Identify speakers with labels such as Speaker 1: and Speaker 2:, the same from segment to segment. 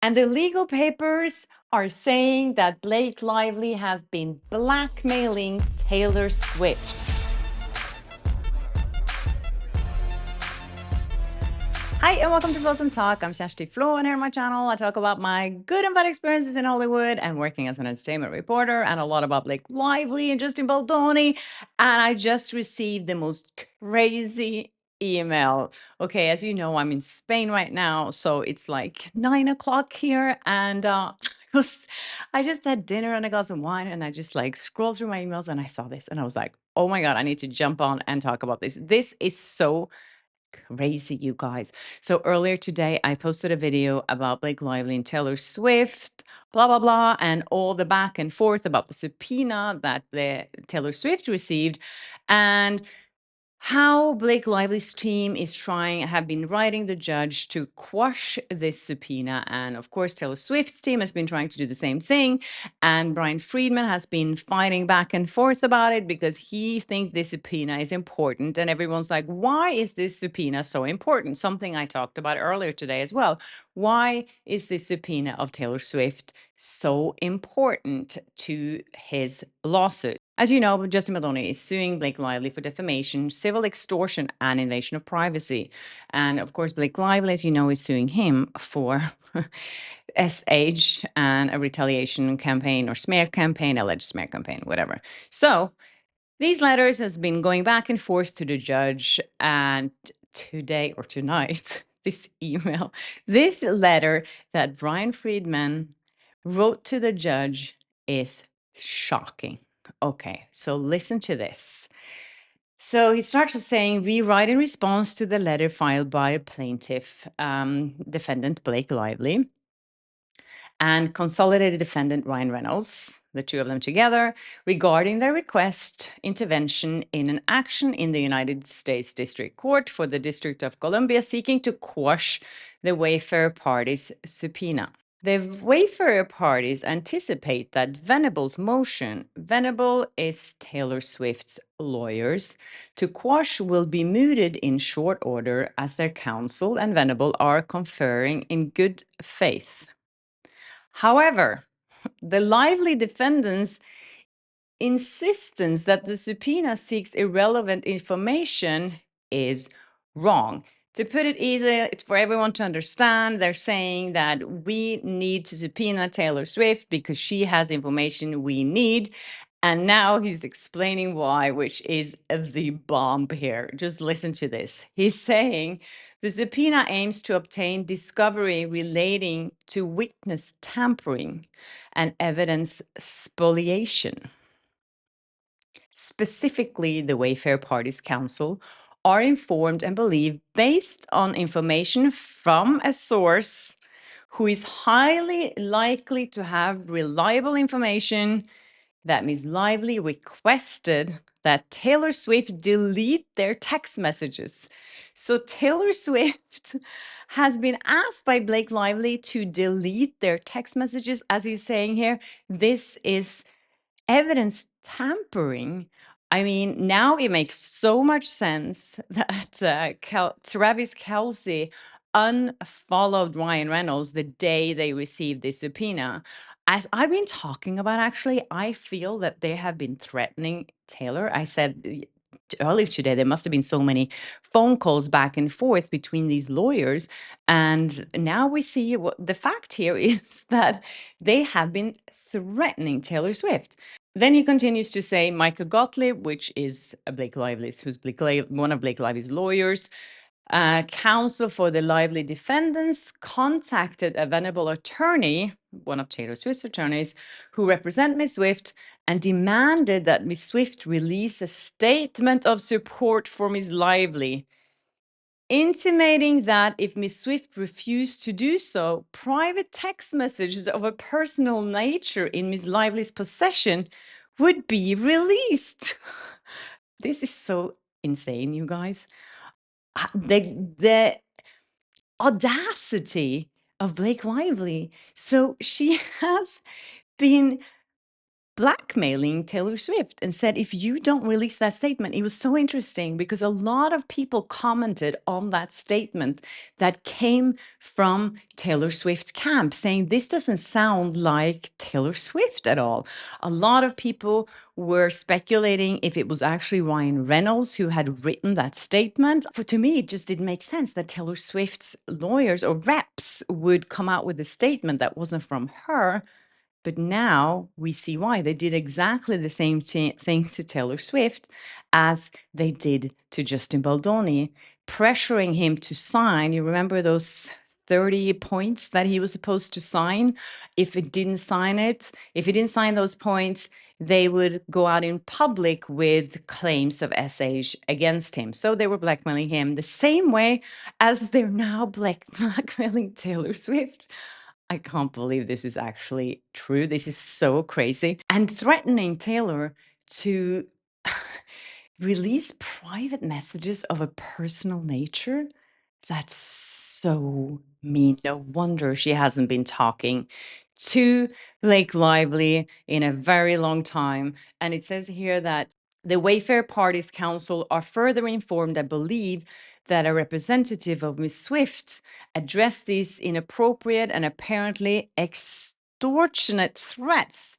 Speaker 1: And the legal papers are saying that Blake Lively has been blackmailing Taylor Swift. Hi, and welcome to Blossom Talk. I'm Kjersti Flaa, and here on my channel, I talk about my good and bad experiences in Hollywood and working as an entertainment reporter, and a lot about Blake Lively and Justin Baldoni. And I just received the most crazy email. Okay, as you know, I'm in Spain right now, so it's like 9 o'clock here, and I just had dinner and a glass of wine, and I just like scrolled through my emails, and I saw this, and I was like, oh my God, I need to jump on and talk about this. This is so crazy, you guys. So earlier today, I posted a video about Blake Lively and Taylor Swift, blah, blah, blah, and all the back and forth about the subpoena that the Taylor Swift received, and how Blake Lively's team have been writing the judge to quash this subpoena. And of course, Taylor Swift's team has been trying to do the same thing. And Brian Friedman has been fighting back and forth about it because he thinks this subpoena is important. And everyone's like, why is this subpoena so important? Something I talked about earlier today as well. Why is this subpoena of Taylor Swift so important to his lawsuit? As you know, Justin Baldoni is suing Blake Lively for defamation, civil extortion, and invasion of privacy. And of course, Blake Lively, as you know, is suing him for SH and a retaliation campaign or smear campaign, alleged smear campaign, whatever. So these letters has been going back and forth to the judge, and today or tonight, this letter that Brian Friedman wrote to the judge is shocking. Okay, so listen to this. So he starts with saying, we write in response to the letter filed by a plaintiff, defendant Blake Lively, and consolidated defendant Ryan Reynolds, the two of them together, regarding their request intervention in an action in the United States District Court for the District of Columbia seeking to quash the Wayfarer party's subpoena. The Wayfarer parties anticipate that Venable's motion, Venable is Taylor Swift's lawyers, to quash will be mooted in short order as their counsel and Venable are conferring in good faith. However, the Lively defendants' insistence that the subpoena seeks irrelevant information is wrong. To put it easy, it's for everyone to understand. They're saying that we need to subpoena Taylor Swift because she has information we need. And now he's explaining why, which is the bomb here. Just listen to this. He's saying the subpoena aims to obtain discovery relating to witness tampering and evidence spoliation. Specifically, the Wayfarer Parties Council are informed and believe, based on information from a source who is highly likely to have reliable information, that Ms. Lively requested that Taylor Swift delete their text messages. So Taylor Swift has been asked by Blake Lively to delete their text messages, as he's saying here. This is evidence tampering. I mean, now it makes so much sense that Travis Kelce unfollowed Ryan Reynolds the day they received the subpoena. As I've been talking about, actually, I feel that they have been threatening Taylor. I said earlier today, there must have been so many phone calls back and forth between these lawyers. And now we see what the fact here is that they have been threatening Taylor Swift. Then he continues to say Michael Gottlieb, which is one of Blake Lively's lawyers, counsel for the Lively defendants, contacted a Venable attorney, one of Taylor Swift's attorneys, who represent Ms. Swift, and demanded that Ms. Swift release a statement of support for Ms. Lively, intimating that if Ms. Swift refused to do so, private text messages of a personal nature in Ms. Lively's possession would be released. This is so insane, you guys. The audacity of Blake Lively. So she has been blackmailing Taylor Swift and said, if you don't release that statement, it was so interesting because a lot of people commented on that statement that came from Taylor Swift's camp saying, this doesn't sound like Taylor Swift at all. A lot of people were speculating if it was actually Ryan Reynolds who had written that statement. To me, it just didn't make sense that Taylor Swift's lawyers or reps would come out with a statement that wasn't from her. But now we see why. They did exactly the same thing to Taylor Swift as they did to Justin Baldoni, pressuring him to sign. You remember those 30 points that he was supposed to sign? If he didn't sign those points, they would go out in public with claims of SH against him. So they were blackmailing him the same way as they're now blackmailing Taylor Swift. I can't believe this is actually true. This is so crazy. And threatening Taylor to release private messages of a personal nature. That's so mean. No wonder she hasn't been talking to Blake Lively in a very long time. And it says here that the Wayfair Parties Council are further informed and believe that a representative of Ms. Swift addressed these inappropriate and apparently extortionate threats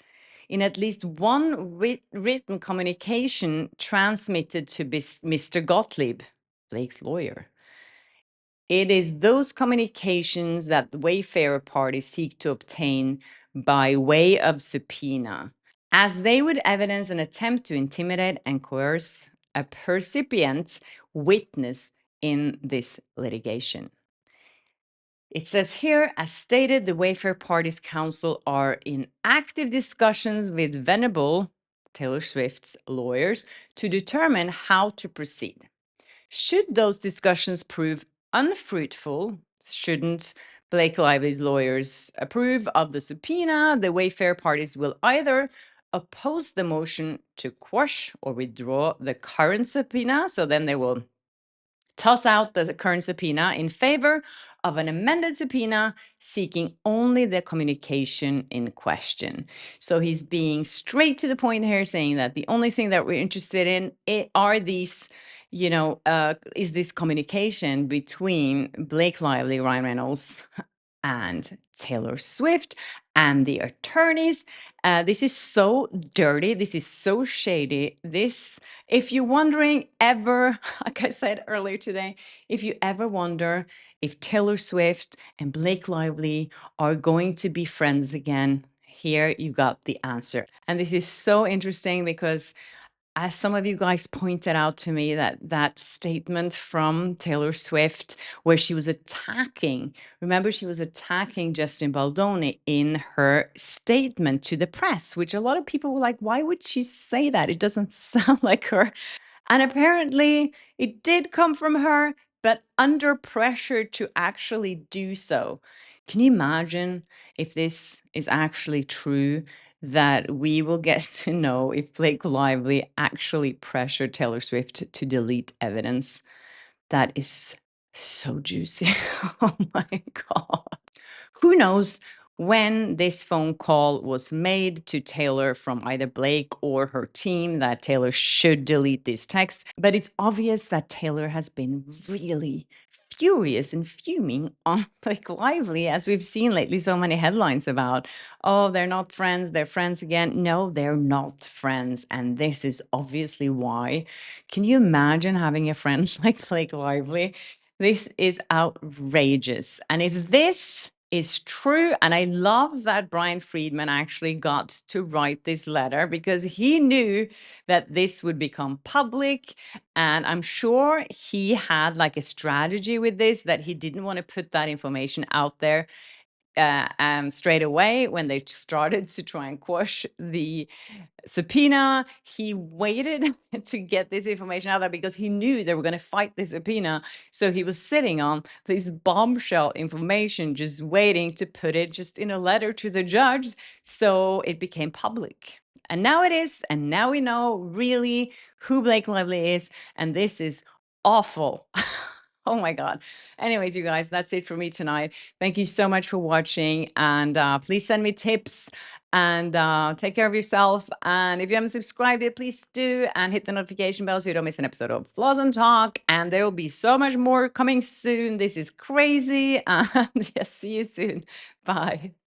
Speaker 1: in at least one written communication transmitted to Mr. Gottlieb, Blake's lawyer. It is those communications that the Wayfarer parties seek to obtain by way of subpoena, as they would evidence an attempt to intimidate and coerce a percipient witness in this litigation. It says here, as stated, the Wayfair Parties Council are in active discussions with Venable, Taylor Swift's lawyers, to determine how to proceed. Should those discussions prove unfruitful, shouldn't Blake Lively's lawyers approve of the subpoena, the Wayfair parties will either oppose the motion to quash or withdraw the current subpoena. So then they will toss out the current subpoena in favor of an amended subpoena seeking only the communication in question. So he's being straight to the point here, saying that the only thing that we're interested in are these, is this communication between Blake Lively, Ryan Reynolds, and Taylor Swift and the attorneys. This is so dirty. This is so shady. If you're wondering ever, like I said earlier today, if you ever wonder if Taylor Swift and Blake Lively are going to be friends again, here you got the answer. And this is so interesting because, as some of you guys pointed out to me, that statement from Taylor Swift where she was attacking Justin Baldoni in her statement to the press, which a lot of people were like, why would she say that? It doesn't sound like her. And apparently it did come from her, but under pressure to actually do so. Can you imagine if this is actually true, that we will get to know if Blake Lively actually pressured Taylor Swift to delete evidence? That is so juicy. Oh my God. Who knows when this phone call was made to Taylor from either Blake or her team that Taylor should delete this text. But it's obvious that Taylor has been really furious and fuming on Blake Lively, as we've seen lately so many headlines about, oh, they're not friends, they're friends again. No, they're not friends. And this is obviously why. Can you imagine having a friend like Blake Lively? This is outrageous. And if this is true, and I love that Brian Friedman actually got to write this letter because he knew that this would become public, and I'm sure he had like a strategy with this, that he didn't want to put that information out there straight away when they started to try and quash the subpoena. He waited to get this information out there because he knew they were going to fight the subpoena. So he was sitting on this bombshell information, just waiting to put it just in a letter to the judge. So it became public. And now it is. And now we know really who Blake Lively is. And this is awful. Oh my God. Anyways, you guys, that's it for me tonight. Thank you so much for watching. And please send me tips And take care of yourself. And if you haven't subscribed yet, please do. And hit the notification bell so you don't miss an episode of Flaws and Talk. And there will be so much more coming soon. This is crazy. And yes, see you soon. Bye.